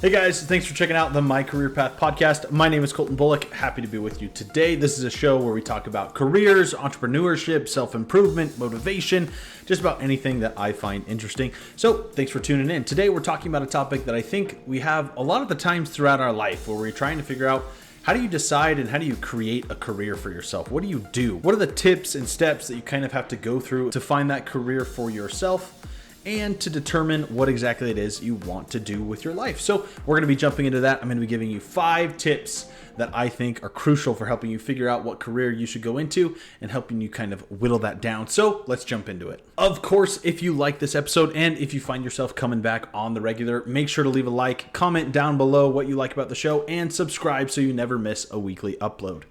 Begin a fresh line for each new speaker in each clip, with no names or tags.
Hey guys, thanks for checking out the My Career Path podcast. My name is Colton Bullock. Happy to be with you today. This is a show where we talk about careers, entrepreneurship, self-improvement, motivation, just about anything that I find interesting. So thanks for tuning in. Today we're talking about a topic that I think we have a lot of the times throughout our life where we're trying to figure out how do you decide and how do you create a career for yourself? What do you do? What are the tips and steps that you kind of have to go through to find that career for yourself and to determine what exactly it is you want to do with your life? So we're going to be jumping into that. I'm going to be giving you 5 tips that I think are crucial for helping you figure out what career you should go into and helping you kind of whittle that down. So let's jump into it. Of course, if you like this episode and if you find yourself coming back on the regular, make sure to leave a like, comment down below what you like about the show, and subscribe so you never miss a weekly upload.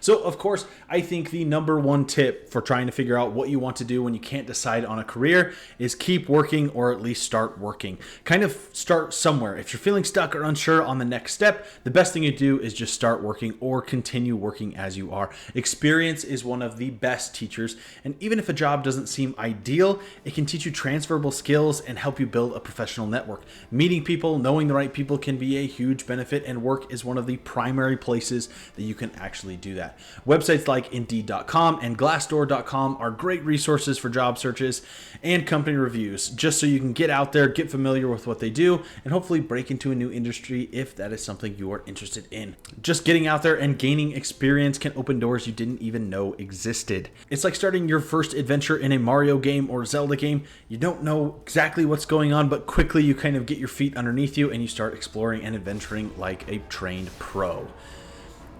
So of course, I think the number one tip for trying to figure out what you want to do when you can't decide on a career is keep working, or at least start working. Kind of start somewhere. If you're feeling stuck or unsure on the next step, the best thing you do is just start working or continue working as you are. Experience is one of the best teachers, and even if a job doesn't seem ideal, it can teach you transferable skills and help you build a professional network. Meeting people, knowing the right people can be a huge benefit, and work is one of the primary places that you can actually do that. Websites like Indeed.com and Glassdoor.com are great resources for job searches and company reviews, just so you can get out there, get familiar with what they do, and hopefully break into a new industry if that is something you are interested in. Just getting out there and gaining experience can open doors you didn't even know existed. It's like starting your first adventure in a Mario game or Zelda game. You don't know exactly what's going on, but quickly you kind of get your feet underneath you and you start exploring and adventuring like a trained pro.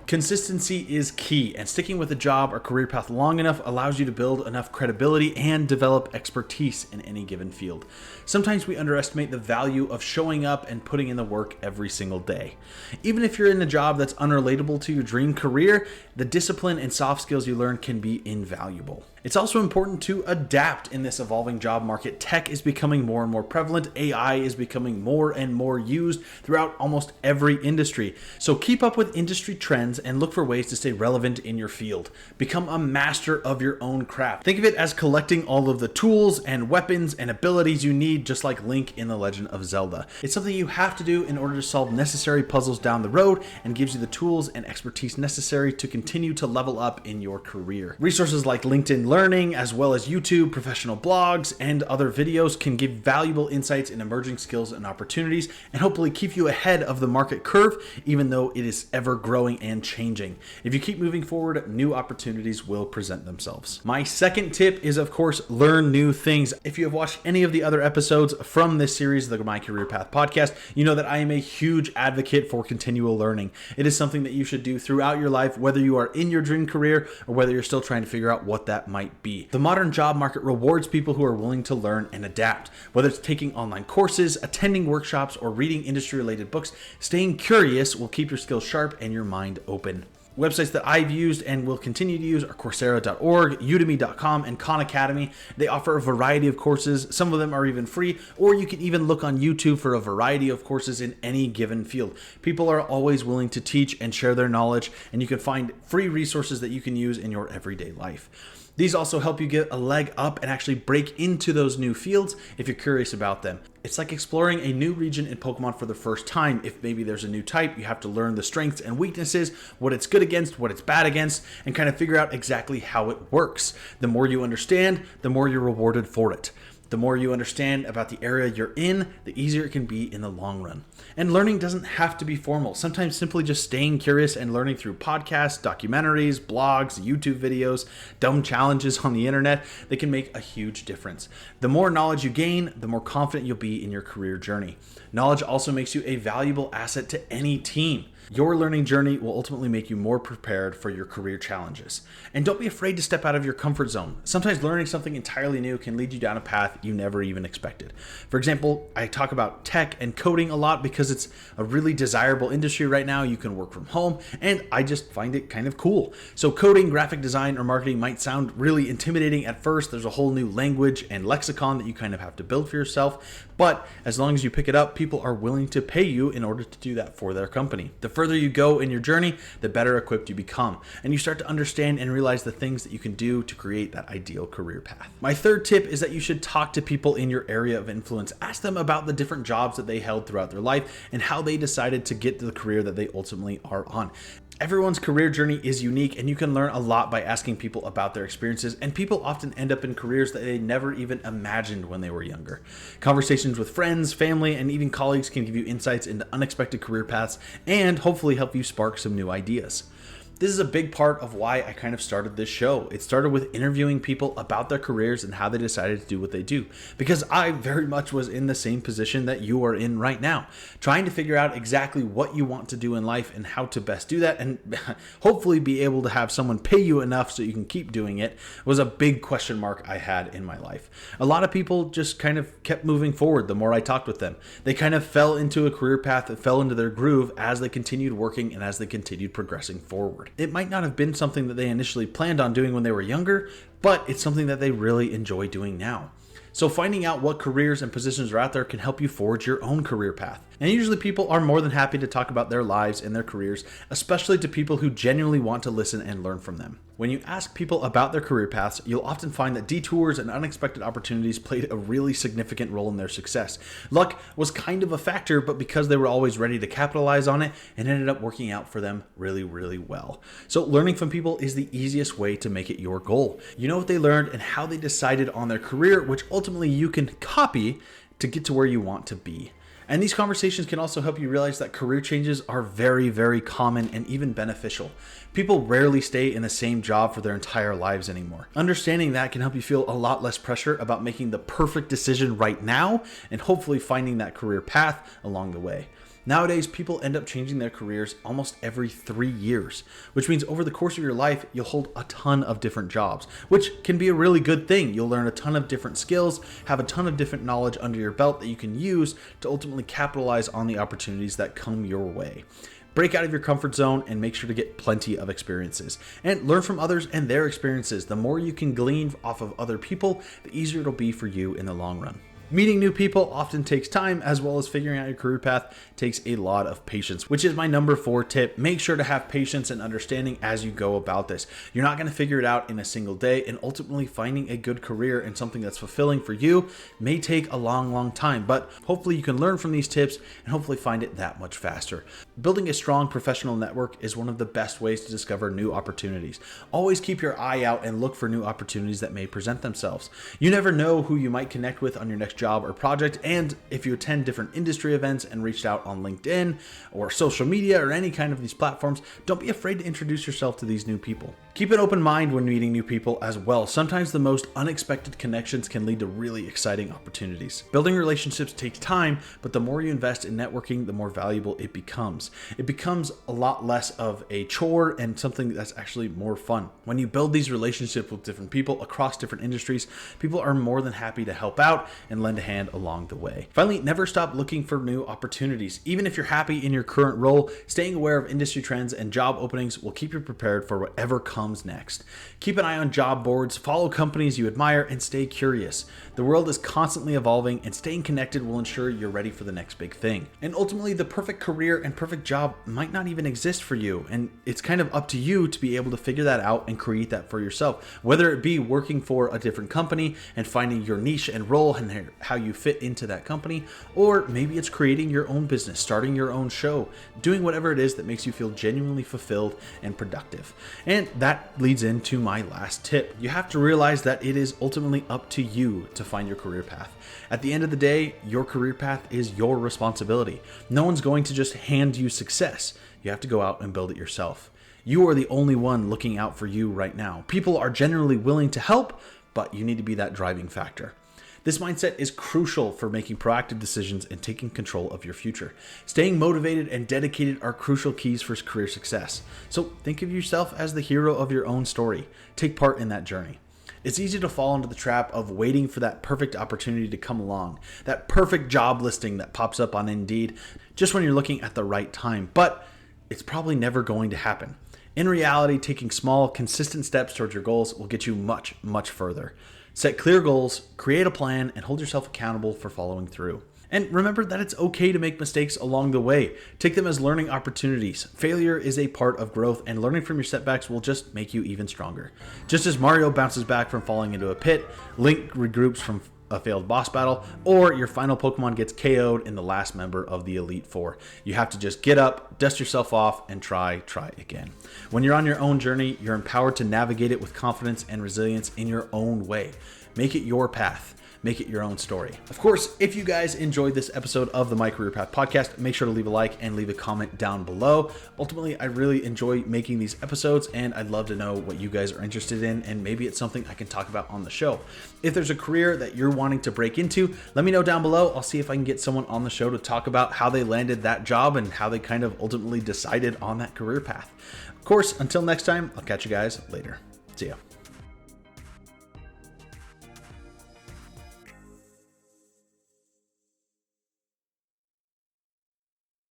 Consistency is key, and sticking with a job or career path long enough allows you to build enough credibility and develop expertise in any given field. Sometimes we underestimate the value of showing up and putting in the work every single day. Even if you're in a job that's unrelatable to your dream career, the discipline and soft skills you learn can be invaluable. It's also important to adapt in this evolving job market. Tech is becoming more and more prevalent. AI is becoming more and more used throughout almost every industry. So keep up with industry trends and look for ways to stay relevant in your field. Become a master of your own craft. Think of it as collecting all of the tools and weapons and abilities you need, just like Link in The Legend of Zelda. It's something you have to do in order to solve necessary puzzles down the road, and gives you the tools and expertise necessary to continue to level up in your career. Resources like LinkedIn Learning, as well as YouTube, professional blogs, and other videos can give valuable insights in emerging skills and opportunities, and hopefully keep you ahead of the market curve, even though it is ever growing and changing. If you keep moving forward, new opportunities will present themselves. My second tip is, of course, learn new things. If you have watched any of the other episodes from this series, the My Career Path podcast, you know that I am a huge advocate for continual learning. It is something that you should do throughout your life, whether you are in your dream career or whether you're still trying to figure out what that might be. The modern job market rewards people who are willing to learn and adapt. Whether it's taking online courses, attending workshops, or reading industry-related books, staying curious will keep your skills sharp and your mind open. Websites that I've used and will continue to use are Coursera.org, Udemy.com, and Khan Academy. They offer a variety of courses. Some of them are even free, or you can even look on YouTube for a variety of courses in any given field. People are always willing to teach and share their knowledge, and you can find free resources that you can use in your everyday life. These also help you get a leg up and actually break into those new fields if you're curious about them. It's like exploring a new region in Pokemon for the first time. If maybe there's a new type, you have to learn the strengths and weaknesses, what it's good against, what it's bad against, and kind of figure out exactly how it works. The more you understand, the more you're rewarded for it. The more you understand about the area you're in, the easier it can be in the long run. And learning doesn't have to be formal. Sometimes simply just staying curious and learning through podcasts, documentaries, blogs, YouTube videos, dumb challenges on the internet, they can make a huge difference. The more knowledge you gain, the more confident you'll be in your career journey. Knowledge also makes you a valuable asset to any team. Your learning journey will ultimately make you more prepared for your career challenges. And don't be afraid to step out of your comfort zone. Sometimes learning something entirely new can lead you down a path you never even expected. For example, I talk about tech and coding a lot because it's a really desirable industry right now. You can work from home, and I just find it kind of cool. So coding, graphic design, or marketing might sound really intimidating at first. There's a whole new language and lexicon that you kind of have to build for yourself. But as long as you pick it up, people are willing to pay you in order to do that for their company. The further you go in your journey, the better equipped you become, and you start to understand and realize the things that you can do to create that ideal career path. My third tip is that you should talk to people in your area of influence. Ask them about the different jobs that they held throughout their life and how they decided to get to the career that they ultimately are on. Everyone's career journey is unique, and you can learn a lot by asking people about their experiences, and people often end up in careers that they never even imagined when they were younger. Conversations with friends, family, and even colleagues can give you insights into unexpected career paths and hopefully help you spark some new ideas. This is a big part of why I kind of started this show. It started with interviewing people about their careers and how they decided to do what they do, because I very much was in the same position that you are in right now, trying to figure out exactly what you want to do in life and how to best do that, and hopefully be able to have someone pay you enough so you can keep doing it was a big question mark I had in my life. A lot of people just kind of kept moving forward the more I talked with them. They kind of fell into a career path that fell into their groove as they continued working and as they continued progressing forward. It might not have been something that they initially planned on doing when they were younger, but it's something that they really enjoy doing now. So finding out what careers and positions are out there can help you forge your own career path. And usually people are more than happy to talk about their lives and their careers, especially to people who genuinely want to listen and learn from them. When you ask people about their career paths, you'll often find that detours and unexpected opportunities played a really significant role in their success. Luck was kind of a factor, but because they were always ready to capitalize on it, it ended up working out for them really, really well. So learning from people is the easiest way to make it your goal. You know what they learned and how they decided on their career, which ultimately you can copy to get to where you want to be. And these conversations can also help you realize that career changes are very, very common and even beneficial. People rarely stay in the same job for their entire lives anymore. Understanding that can help you feel a lot less pressure about making the perfect decision right now and hopefully finding that career path along the way. Nowadays, people end up changing their careers almost every 3 years, which means over the course of your life, you'll hold a ton of different jobs, which can be a really good thing. You'll learn a ton of different skills, have a ton of different knowledge under your belt that you can use to ultimately capitalize on the opportunities that come your way. Break out of your comfort zone and make sure to get plenty of experiences. And learn from others and their experiences. The more you can glean off of other people, the easier it'll be for you in the long run. Meeting new people often takes time, as well as figuring out your career path takes a lot of patience, which is my number 4 tip. Make sure to have patience and understanding as you go about this. You're not going to figure it out in a single day, and ultimately finding a good career and something that's fulfilling for you may take a long, long time, but hopefully you can learn from these tips and hopefully find it that much faster. Building a strong professional network is one of the best ways to discover new opportunities. Always keep your eye out and look for new opportunities that may present themselves. You never know who you might connect with on your next job or project, and if you attend different industry events and reached out on LinkedIn or social media or any kind of these platforms, don't be afraid to introduce yourself to these new people. Keep an open mind when meeting new people as well. Sometimes the most unexpected connections can lead to really exciting opportunities. Building relationships takes time, but the more you invest in networking, the more valuable it becomes. It becomes a lot less of a chore and something that's actually more fun. When you build these relationships with different people across different industries, people are more than happy to help out and lend a hand along the way. Finally, never stop looking for new opportunities. Even if you're happy in your current role, staying aware of industry trends and job openings will keep you prepared for whatever comes next. Keep an eye on job boards, follow companies you admire, and stay curious. The world is constantly evolving, and staying connected will ensure you're ready for the next big thing. And ultimately, the perfect career and perfect job might not even exist for you, and it's kind of up to you to be able to figure that out and create that for yourself. Whether it be working for a different company and finding your niche and role and how you fit into that company, or maybe it's creating your own business, starting your own show, doing whatever it is that makes you feel genuinely fulfilled and productive. And that leads into my last tip. You have to realize that it is ultimately up to you to find your career path. At the end of the day, your career path is your responsibility. No one's going to just hand you success. You have to go out and build it yourself. You are the only one looking out for you right now. People are generally willing to help, but you need to be that driving factor. This mindset is crucial for making proactive decisions and taking control of your future. Staying motivated and dedicated are crucial keys for career success. So think of yourself as the hero of your own story. Take part in that journey. It's easy to fall into the trap of waiting for that perfect opportunity to come along, that perfect job listing that pops up on Indeed just when you're looking at the right time, but it's probably never going to happen. In reality, taking small, consistent steps towards your goals will get you much, much further. Set clear goals, create a plan, and hold yourself accountable for following through. And remember that it's okay to make mistakes along the way. Take them as learning opportunities. Failure is a part of growth, and learning from your setbacks will just make you even stronger. Just as Mario bounces back from falling into a pit, Link regroups from a failed boss battle, or your final Pokemon gets KO'd in the last member of the Elite Four. You have to just get up, dust yourself off, and try again. When you're on your own journey, you're empowered to navigate it with confidence and resilience in your own way. Make it your path. Make it your own story. Of course, if you guys enjoyed this episode of the My Career Path podcast, make sure to leave a like and leave a comment down below. Ultimately, I really enjoy making these episodes, and I'd love to know what you guys are interested in, and maybe it's something I can talk about on the show. If there's a career that you're wanting to break into, let me know down below. I'll see if I can get someone on the show to talk about how they landed that job and how they kind of ultimately decided on that career path. Of course, until next time, I'll catch you guys later. See ya.